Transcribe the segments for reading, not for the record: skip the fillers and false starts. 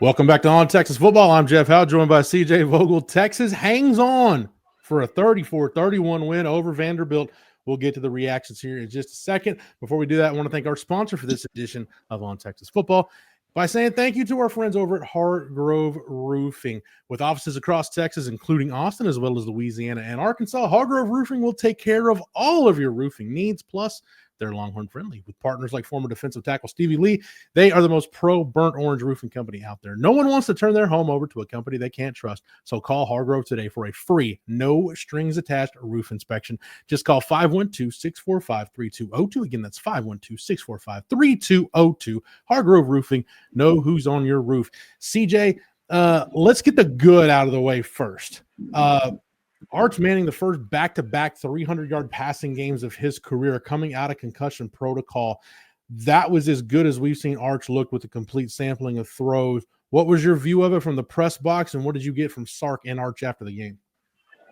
Welcome back to On Texas Football. I'm Jeff Howe, joined by CJ Vogel. Texas hangs on for a 34-31 win over Vanderbilt. We'll get to the reactions here in just a second. Before we do that, I want to thank our sponsor for this edition of On Texas Football by saying thank you to our friends over at Hargrove Roofing. With offices across Texas, including Austin, as well as Louisiana and Arkansas, Hargrove Roofing will take care of all of your roofing needs, plus they're Longhorn friendly. With partners like former defensive tackle Stevie Lee, they are the most pro burnt orange roofing company out there. No one wants to turn their home over to a company they can't trust. So call Hargrove today for a free, no strings attached roof inspection. Just call 512-645-3202. Again, that's 512-645-3202. Hargrove Roofing. Know who's on your roof. CJ, let's get the good out of the way first. Arch Manning, the first back-to-back 300-yard passing games of his career, coming out of concussion protocol. That was as good as we've seen Arch look with a complete sampling of throws. What was your view of it from the press box, and what did you get from Sark and Arch after the game?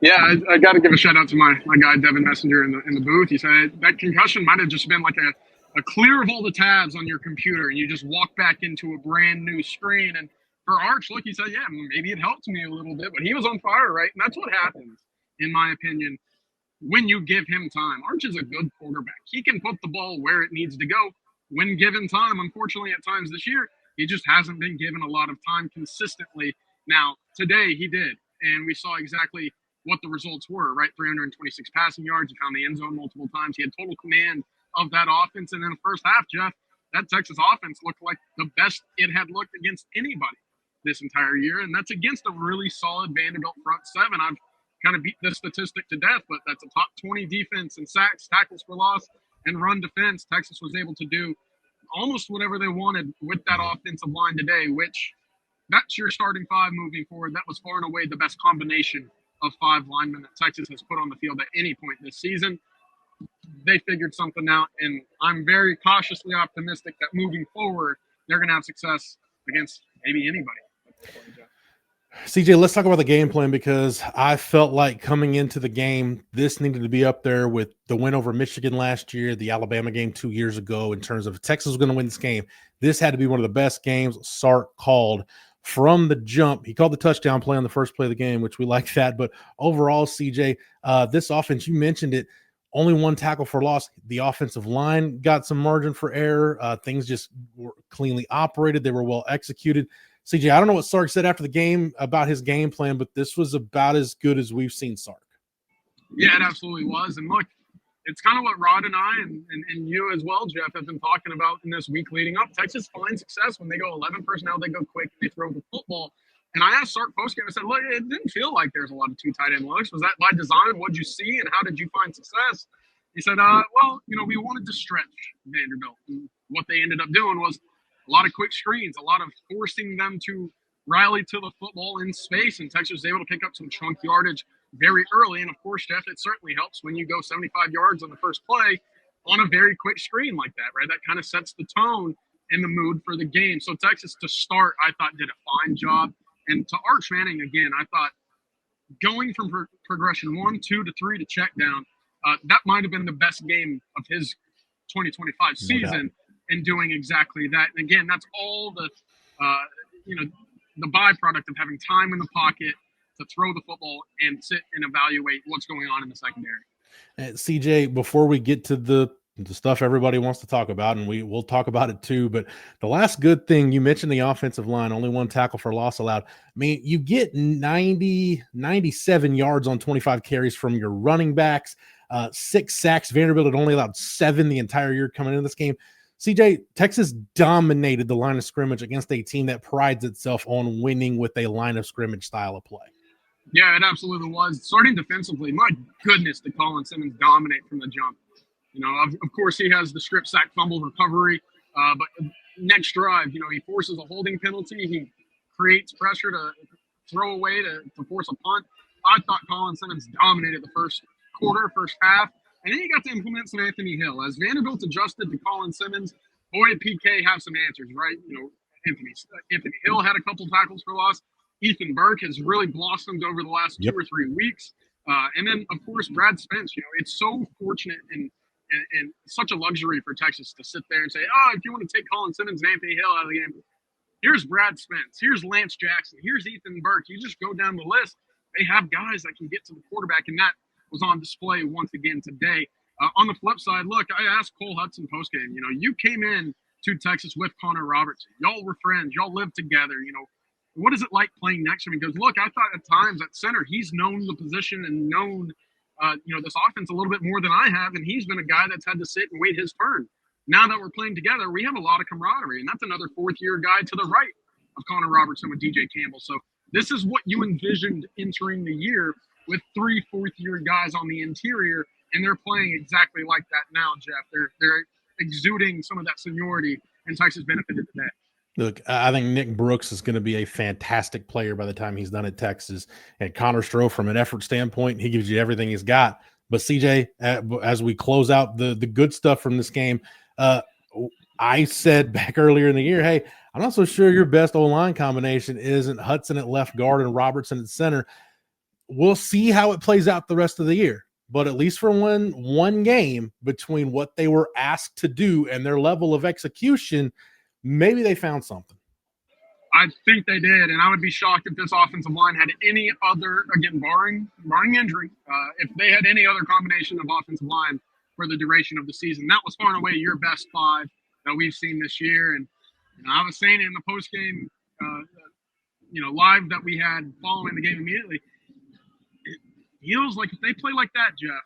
Yeah, I got to give a shout-out to my guy, Devin Messenger, in the booth. He said that concussion might have just been like a clear of all the tabs on your computer, and you just walk back into a brand-new screen. And for Arch, look, he said, yeah, maybe it helped me a little bit, but he was on fire, right? And that's what happens, in my opinion, when you give him time. Arch is a good quarterback. He can put the ball where it needs to go when given time. Unfortunately, at times this year, he just hasn't been given a lot of time consistently. Now, today he did, and we saw exactly what the results were, right? 326 passing yards. He found the end zone multiple times. He had total command of that offense. And in the first half, Jeff, that Texas offense looked like the best it had looked against anybody this entire year. And that's against a really solid Vanderbilt front seven. I've kind of beat this statistic to death, but that's a top 20 defense in sacks, tackles for loss, and run defense. Texas was able to do almost whatever they wanted with that offensive line today, which that's your starting five moving forward. That was far and away the best combination of five linemen that Texas has put on the field at any point this season. They figured something out, and I'm very cautiously optimistic that moving forward, they're going to have success against maybe anybody. CJ, let's talk about the game plan, because I felt like coming into the game, this needed to be up there with the win over Michigan last year, the Alabama game 2 years ago, in terms of if Texas was going to win this game. This had to be one of the best games Sark called from the jump. He called the touchdown play on the first play of the game, which we like that. But overall, CJ, this offense, you mentioned it, only one tackle for loss. The offensive line got some margin for error. Things just were cleanly operated. They were well executed. CJ, I don't know what Sark said after the game about his game plan, but this was about as good as we've seen Sark. Yeah, it absolutely was. And look, it's kind of what Rod and I and you as well, Jeff, have been talking about in this week leading up. Texas finds success when they go 11 personnel, they go quick, they throw the football. And I asked Sark postgame, I said, look, it didn't feel like there's a lot of two tight end looks. Was that by design? What did you see, and how did you find success? He said, well, we wanted to stretch Vanderbilt. And what they ended up doing was a lot of quick screens, a lot of forcing them to rally to the football in space, and Texas was able to pick up some chunk yardage very early. And of course, Jeff, it certainly helps when you go 75 yards on the first play on a very quick screen like that, right? That kind of sets the tone and the mood for the game. So Texas, to start, I thought did a fine job. And to Arch Manning, again, I thought going from progression 1, 2 to 3 to check down, that might have been the best game of his 2025 season. And doing exactly that. And again, that's all the byproduct of having time in the pocket to throw the football and sit and evaluate what's going on in the secondary. CJ, before we get to the stuff everybody wants to talk about, and we'll talk about it too, but the last good thing, you mentioned the offensive line, only one tackle for loss allowed. I mean, you get 97 yards on 25 carries from your running backs, 6 sacks. Vanderbilt had only allowed 7 the entire year coming into this game. CJ, Texas dominated the line of scrimmage against a team that prides itself on winning with a line of scrimmage style of play. Yeah, it absolutely was. Starting defensively, my goodness, did Colin Simmons dominate from the jump. Of course, he has the strip sack fumble recovery, but next drive, he forces a holding penalty. He creates pressure to throw away to force a punt. I thought Colin Simmons dominated the first quarter, first half. And then you got to implement some Anthony Hill. As Vanderbilt adjusted to Colin Simmons, boy, did PK have some answers, right? Anthony Hill had a couple tackles for loss. Ethan Burke has really blossomed over the last 2 or 3 weeks. And then, of course, Brad Spence. It's so fortunate and such a luxury for Texas to sit there and say, if you want to take Colin Simmons and Anthony Hill out of the game, Here's Brad Spence. Here's Lance Jackson. Here's Ethan Burke. You just go down the list. They have guys that can get to the quarterback, and that was on display once again today. On the flip side, look, I asked Cole Hudson postgame, you came in to Texas with Connor Robertson. Y'all were friends. Y'all lived together. What is it like playing next to him? He goes, look, I thought at times at center, he's known the position and known, this offense a little bit more than I have, and he's been a guy that's had to sit and wait his turn. Now that we're playing together, we have a lot of camaraderie, and that's another fourth-year guy to the right of Connor Robertson with DJ Campbell. So this is what you envisioned entering the year with 3 fourth-year guys on the interior, and they're playing exactly like that now, Jeff. They're exuding some of that seniority, and Texas benefited today. Look, I think Nick Brooks is going to be a fantastic player by the time he's done at Texas. And Connor Stroh, from an effort standpoint, he gives you everything he's got. But CJ, as we close out the good stuff from this game, I said back earlier in the year, hey, I'm not so sure your best O-line combination isn't Hudson at left guard and Robertson at center. We'll see how it plays out the rest of the year. But at least for one game, between what they were asked to do and their level of execution, maybe they found something. I think they did, and I would be shocked if this offensive line had any other, again, barring injury, if they had any other combination of offensive line for the duration of the season. That was far and away your best 5 that we've seen this year. And I was saying in the postgame, live that we had following the game immediately, it feels like if they play like that, Jeff,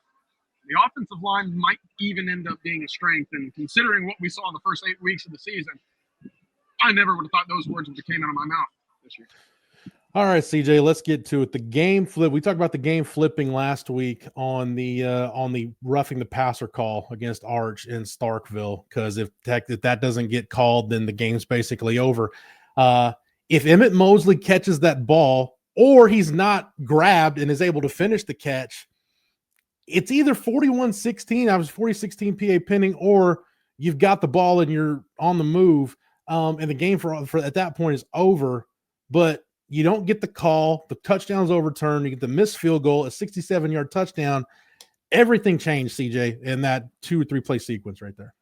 the offensive line might even end up being a strength. And considering what we saw in the first 8 weeks of the season, I never would have thought those words would have came out of my mouth this year. All right, CJ, let's get to it. The game flip. We talked about the game flipping last week on the roughing the passer call against Arch in Starkville, because if that doesn't get called, then the game's basically over. If Emmett Mosley catches that ball, or he's not grabbed and is able to finish the catch, it's either 41-16, I was 40-16 PA pending, or you've got the ball and you're on the move. And the game for at that point is over, but you don't get the call. The touchdown's overturned. You get the missed field goal, a 67-yard touchdown. Everything changed, CJ, in that 2 or 3 play sequence right there.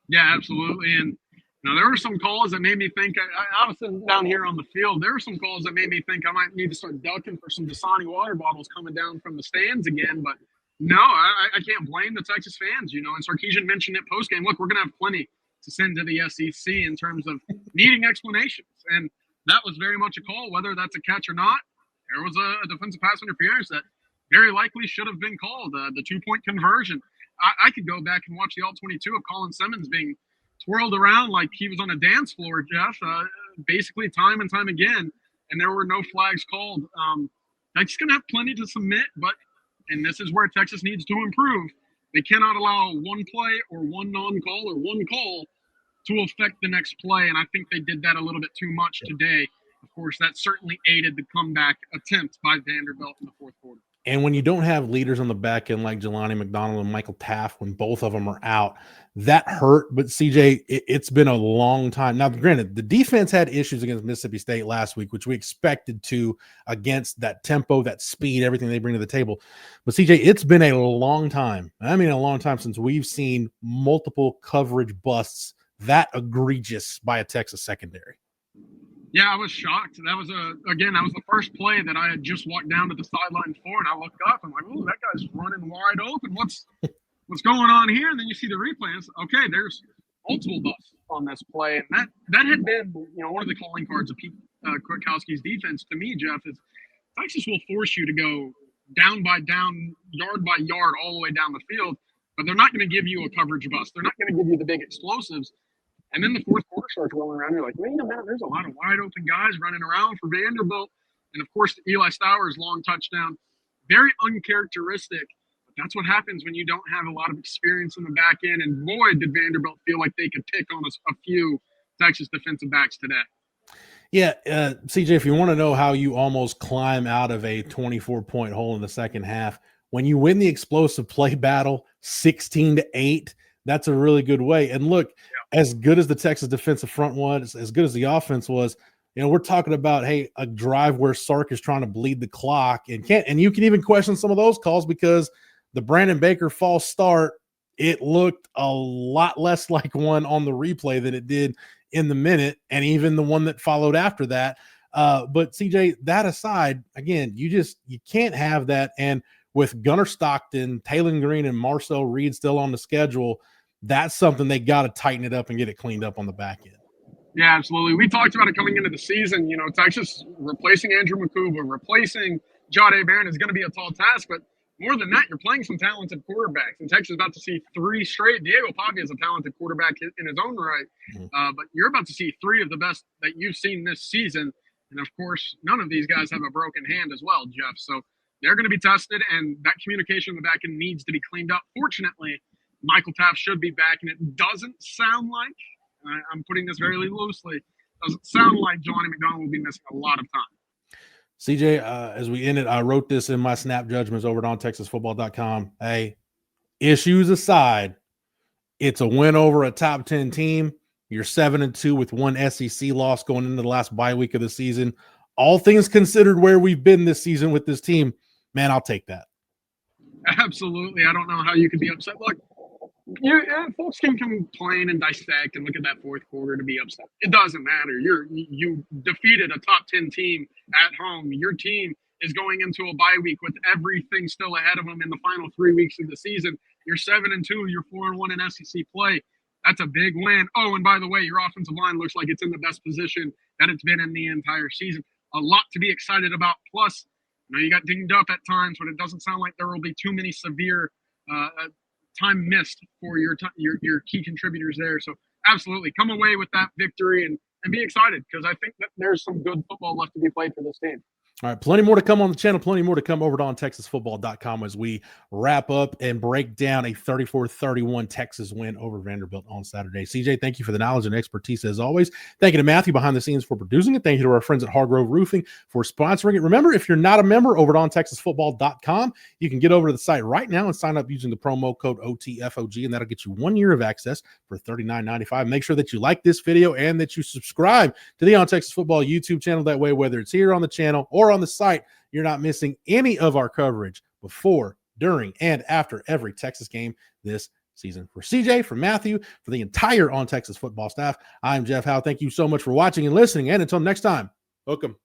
Yeah, absolutely. And there were some calls that made me think. I was sitting down here on the field. There were some calls that made me think I might need to start ducking for some Dasani water bottles coming down from the stands again. But no, I can't blame the Texas fans. And Sarkisian mentioned it postgame. Look, we're going to have plenty to send to the SEC in terms of needing explanations. And that was very much a call, whether that's a catch or not. There was a defensive pass interference that very likely should have been called. The 2-point conversion. I could go back and watch the All-22 of Colin Simmons being twirled around like he was on a dance floor, Jeff, basically time and time again, and there were no flags called. Texas going to have plenty to submit, and this is where Texas needs to improve. They cannot allow one play or one non-call or one call to affect the next play, and I think they did that a little bit too much today. Of course, that certainly aided the comeback attempt by Vanderbilt in the fourth quarter. And when you don't have leaders on the back end like Jelani McDonald and Michael Taft, when both of them are out, that hurt. But CJ, it's been a long time. Now, granted, the defense had issues against Mississippi State last week, which we expected to, against that tempo, that speed, everything they bring to the table. But CJ, it's been a long time. I mean, a long time since we've seen multiple coverage busts that egregious by a Texas secondary. Yeah, I was shocked. That was the first play that I had just walked down to the sideline for, and I looked up. I'm like, "Oh, that guy's running wide open. What's going on here?" And then you see the replay. And it's, okay, there's multiple busts on this play, and that had been one of the calling cards of Pete Kwiatkowski's defense. To me, Jeff, is Texas will force you to go down by down, yard by yard, all the way down the field, but they're not going to give you a coverage bust. They're not going to give you the big explosives. And then the fourth quarter starts rolling around. You're like, wait a minute, there's a lot of wide open guys running around for Vanderbilt. And, of course, Eli Stowers' long touchdown, very uncharacteristic. But that's what happens when you don't have a lot of experience in the back end. And, boy, did Vanderbilt feel like they could pick on a few Texas defensive backs today. Yeah, CJ, if you want to know how you almost climb out of a 24-point hole in the second half, when you win the explosive play battle 16-8, that's a really good way. And look, as good as the Texas defensive front was, as good as the offense was, we're talking about, hey, a drive where Sark is trying to bleed the clock and you can even question some of those calls because the Brandon Baker false start it looked a lot less like one on the replay than it did in the minute, and even the one that followed after that. But CJ, that aside, again, you can't have that. And with Gunnar Stockton, Taylor Green, and Marcel Reed still on the schedule, that's something they got to tighten it up and get it cleaned up on the back end. Yeah, absolutely. We talked about it coming into the season. Texas replacing Andrew McCouba, replacing Jahdae Barron is going to be a tall task, but more than that, you're playing some talented quarterbacks. And Texas is about to see 3 straight. Diego Pavia is a talented quarterback in his own right, but you're about to see 3 of the best that you've seen this season. And, of course, none of these guys have a broken hand as well, Jeff. So they're going to be tested, and that communication in the back end needs to be cleaned up. Fortunately, Michael Taft should be back, and it doesn't sound like – I'm putting this very loosely. Doesn't sound like Johnny McDonald will be missing a lot of time. CJ, as we ended, I wrote this in my snap judgments over at ontexasfootball.com. Hey, issues aside, it's a win over a top 10 team. You're 7-2 with 1 SEC loss going into the last bye week of the season. All things considered, where we've been this season with this team, man, I'll take that. Absolutely. I don't know how you could be upset. Look, folks can complain and dissect and look at that fourth quarter to be upset. It doesn't matter. You defeated a top 10 team at home. Your team is going into a bye week with everything still ahead of them in the final 3 weeks of the season. You're 7-2. You're 4-1 in SEC play. That's a big win. Oh, and by the way, your offensive line looks like it's in the best position that it's been in the entire season. A lot to be excited about. Plus, you got dinged up at times, but it doesn't sound like there will be too many severe time missed for your key contributors there. So absolutely come away with that victory and be excited, because I think that there's some good football left to be played for this team. All right, plenty more to come on the channel, plenty more to come over to ontexasfootball.com as we wrap up and break down a 34-31 Texas win over Vanderbilt on Saturday. CJ, thank you for the knowledge and expertise as always. Thank you to Matthew behind the scenes for producing it. Thank you to our friends at Hargrove Roofing for sponsoring it. Remember, if you're not a member over at ontexasfootball.com, you can get over to the site right now and sign up using the promo code OTFOG, and that'll get you 1 year of access for $39.95. Make sure that you like this video and that you subscribe to the On Texas Football YouTube channel. That way, whether it's here on the channel or on the site, you're not missing any of our coverage before, during, and after every Texas game this season. For CJ, for Matthew, for the entire On Texas Football staff, I'm Jeff Howe. Thank you so much for watching and listening, and until next time, hook 'em.